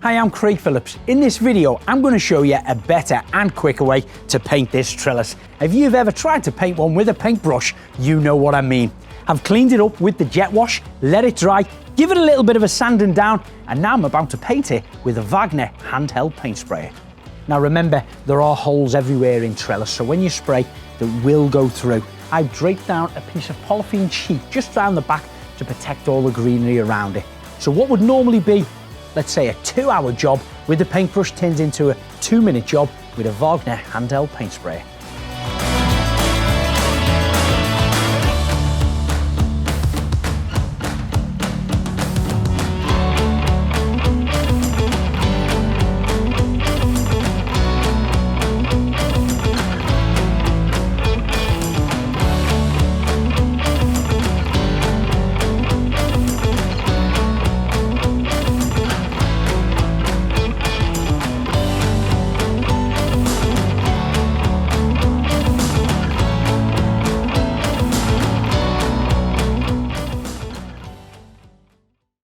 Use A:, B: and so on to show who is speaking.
A: Hi, I'm Phillips. In this video, I'm going to show you a better and quicker way to paint this trellis. If you've ever tried to paint one with a paintbrush, you know what I mean. I've cleaned it up with the jet wash, let it dry, give it a little bit of a sanding down, and now I'm about to paint it with a Wagner handheld paint sprayer. Now remember, there are holes everywhere in trellis, so when you spray, that will go through. I've draped down a piece of polythene sheet just around the back to protect all the greenery around it. So what would normally be, let's say, a 2-hour job with the paintbrush turns into a 2-minute job with a Wagner handheld paint sprayer.